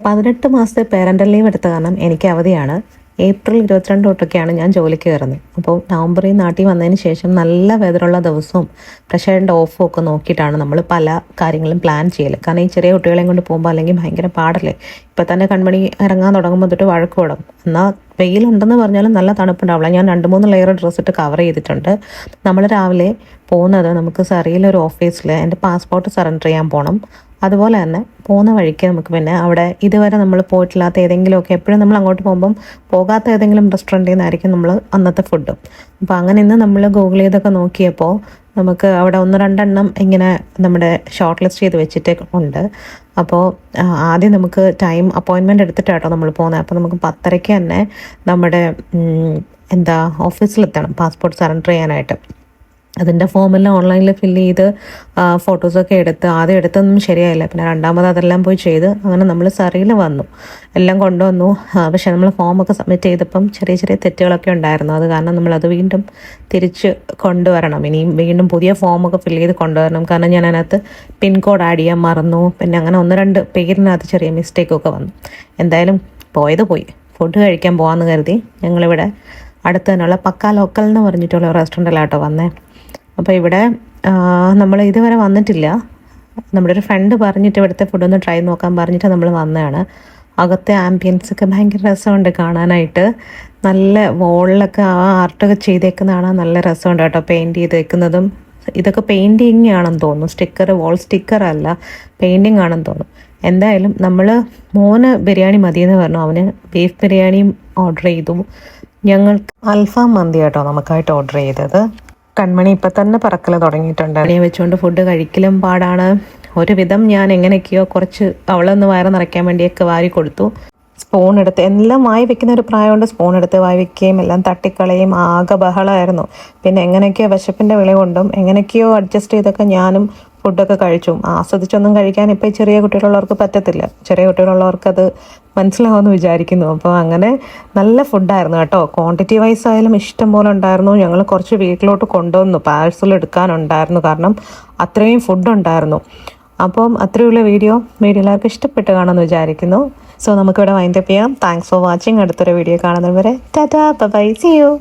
18 മാസത്തെ parental leave എടുത്ത കാരണം എനിക്ക് അവധിയാണ്. ഏപ്രിൽ 22 തൊട്ടൊക്കെയാണ് ഞാൻ ജോലിക്ക് കയറുന്നത്. അപ്പോൾ നവംബറിൽ നാട്ടിൽ വന്നതിന് ശേഷം നല്ല വെതറുള്ള ദിവസവും പ്രഷറിൻ്റെ ഓഫും ഒക്കെ നോക്കിയിട്ടാണ് നമ്മൾ പല കാര്യങ്ങളും പ്ലാൻ ചെയ്യൽ. കാരണം ഈ ചെറിയ കുട്ടികളെയും കൊണ്ട് പോകുമ്പോൾ അല്ലെങ്കിൽ ഭയങ്കര പാടല്ലേ. ഇപ്പം തന്നെ കൺമണി ഇറങ്ങാൻ തുടങ്ങുമ്പോൾ തൊട്ട് വഴക്ക് തുടങ്ങും. എന്നാൽ വെയിലുണ്ടെന്ന് പറഞ്ഞാലും നല്ല തണുപ്പുണ്ടാവില്ല. ഞാൻ 2-3 ലെയർ ഡ്രസ്സ് ഇട്ട് കവർ ചെയ്തിട്ടുണ്ട്. നമ്മൾ രാവിലെ പോകുന്നത് നമുക്ക് സറിയിലൊരു ഓഫീസിൽ എൻ്റെ പാസ്പോർട്ട് സറണ്ടർ ചെയ്യാൻ പോകണം. അതുപോലെ തന്നെ പോകുന്ന വഴിക്ക് നമുക്ക് പിന്നെ അവിടെ ഇതുവരെ നമ്മൾ പോയിട്ടില്ലാത്ത ഏതെങ്കിലുമൊക്കെ, എപ്പോഴും നമ്മൾ അങ്ങോട്ട് പോകുമ്പം പോകാത്ത ഏതെങ്കിലും റെസ്റ്റോറൻറ്റിൽ നിന്നായിരിക്കും നമ്മൾ അന്നത്തെ ഫുഡ്. അപ്പോൾ അങ്ങനെ ഇന്ന് നമ്മൾ ഗൂഗിൾ ചെയ്തൊക്കെ നോക്കിയപ്പോൾ നമുക്ക് അവിടെ 1-2 ഇങ്ങനെ നമ്മുടെ ഷോർട്ട് ലിസ്റ്റ് ചെയ്ത് വെച്ചിട്ട് ഉണ്ട്. അപ്പോൾ ആദ്യം നമുക്ക് ടൈം അപ്പോയിൻമെൻറ്റ് എടുത്തിട്ടാട്ടോ നമ്മൾ പോകുന്നത്. അപ്പോൾ നമുക്ക് 10:30 തന്നെ നമ്മുടെ ഓഫീസിലെത്തണം പാസ്പോർട്ട് സറണ്ടർ ചെയ്യാനായിട്ട്. അതിൻ്റെ ഫോമെല്ലാം ഓൺലൈനിൽ ഫില്ല് ചെയ്ത് ഫോട്ടോസൊക്കെ എടുത്ത് ആദ്യം എടുത്തൊന്നും ശരിയായില്ല. പിന്നെ രണ്ടാമത് അതെല്ലാം പോയി ചെയ്ത് അങ്ങനെ നമ്മൾ സറിയിൽ വന്നു, എല്ലാം കൊണ്ടുവന്നു. പക്ഷെ നമ്മൾ ഫോമൊക്കെ സബ്മിറ്റ് ചെയ്തപ്പം ചെറിയ ചെറിയ തെറ്റുകളൊക്കെ ഉണ്ടായിരുന്നു. അത് കാരണം നമ്മളത് വീണ്ടും തിരിച്ച് കൊണ്ടുവരണം. ഇനിയും വീണ്ടും പുതിയ ഫോമൊക്കെ ഫില്ല് ചെയ്ത് കൊണ്ടുവരണം. കാരണം ഞാൻ അതിനകത്ത് പിൻകോഡ് ആഡ് ചെയ്യാൻ മറന്നു. പിന്നെ അങ്ങനെ 1-2 പേരിനകത്ത് ചെറിയ മിസ്റ്റേക്കൊക്കെ വന്നു. എന്തായാലും പോയത് പോയി. ഫുഡ് കഴിക്കാൻ പോകാമെന്ന് കരുതി ഞങ്ങളിവിടെ അടുത്ത് തന്നെയുള്ള പക്കാ ലോക്കൽ എന്ന് പറഞ്ഞിട്ടുള്ള റെസ്റ്റോറൻറ്റിലാട്ടോ വന്നേ. അപ്പോൾ ഇവിടെ നമ്മൾ ഇതുവരെ വന്നിട്ടില്ല. നമ്മുടെ ഒരു ഫ്രണ്ട് പറഞ്ഞിട്ട് ഇവിടുത്തെ ഫുഡൊന്ന് ട്രൈ നോക്കാൻ പറഞ്ഞിട്ട് നമ്മൾ വന്നതാണ്. അകത്തെ ആംബിയൻസൊക്കെ ഭയങ്കര രസമുണ്ട് കാണാനായിട്ട്. നല്ല വോളിലൊക്കെ ആ ആർട്ടൊക്കെ ചെയ്തേക്കുന്നതാണ്, നല്ല രസമുണ്ട് കേട്ടോ. പെയിൻറ്റ് ചെയ്തേക്കുന്നതും ഇതൊക്കെ പെയിൻറ്റിങ് ആണെന്ന് തോന്നുന്നു. വോൾ സ്റ്റിക്കർ അല്ല, പെയിൻറ്റിങ് ആണെന്ന് തോന്നുന്നു. എന്തായാലും നമ്മൾ മോന് ബിരിയാണി മതിയെന്ന് പറഞ്ഞു. അവന് ബീഫ് ബിരിയാണിയും ഓർഡർ ചെയ്തു. ഞങ്ങൾക്ക് അൽഫാം മന്തി കേട്ടോ നമുക്കായിട്ട് ഓർഡർ ചെയ്തത്. കൺമണി ഇപ്പം തന്നെ പറക്കൽ തുടങ്ങിയിട്ടുണ്ട്. അതിനെ വെച്ചുകൊണ്ട് ഫുഡ് കഴിക്കലും പാടാണ്. ഒരുവിധം ഞാൻ എങ്ങനെയൊക്കെയോ കുറച്ച് അവളൊന്ന് വയറ് നിറയ്ക്കാൻ വേണ്ടിയൊക്കെ വാരി കൊടുത്തു. സ്പൂൺ എടുത്ത് എല്ലാം വായി വെക്കുന്ന ഒരു പ്രായമുണ്ട്. സ്പൂൺ എടുത്ത് വായി വെക്കുകയും എല്ലാം തട്ടിക്കളയും, ആകെ ബഹളമായിരുന്നു. പിന്നെ എങ്ങനെയൊക്കെയോ വിശപ്പിൻ്റെ വിള കൊണ്ടും എങ്ങനെയൊക്കെയോ അഡ്ജസ്റ്റ് ചെയ്തൊക്കെ ഞാനും ഫുഡൊക്കെ കഴിച്ചു. ആസ്വദിച്ചൊന്നും കഴിക്കാൻ ഇപ്പോൾ ചെറിയ കുട്ടികളുള്ളവർക്ക് പറ്റത്തില്ല. ചെറിയ കുട്ടികളുള്ളവർക്ക് അത് മനസ്സിലാവുമെന്ന് വിചാരിക്കുന്നു. അപ്പോൾ അങ്ങനെ നല്ല ഫുഡായിരുന്നു കേട്ടോ. ക്വാണ്ടിറ്റി വൈസ് ആയാലും ഇഷ്ടം പോലെ ഉണ്ടായിരുന്നു. ഞങ്ങൾ കുറച്ച് വീട്ടിലോട്ട് കൊണ്ടുവന്നു, പാഴ്സൽ എടുക്കാനുണ്ടായിരുന്നു. കാരണം അത്രയും ഫുഡ് ഉണ്ടായിരുന്നു. അപ്പം അത്രയുള്ള വീഡിയോ എല്ലാവർക്കും ഇഷ്ടപ്പെട്ട് കാണുമെന്ന് വിചാരിക്കുന്നു. സോ നമുക്കിവിടെ വൈൻഡപ്പ് ചെയ്യാം. Thanks for watching. അടുത്തൊരു വീഡിയോ കാണുന്നവരെ ടാറ്റാ ബൈ, സീ യു.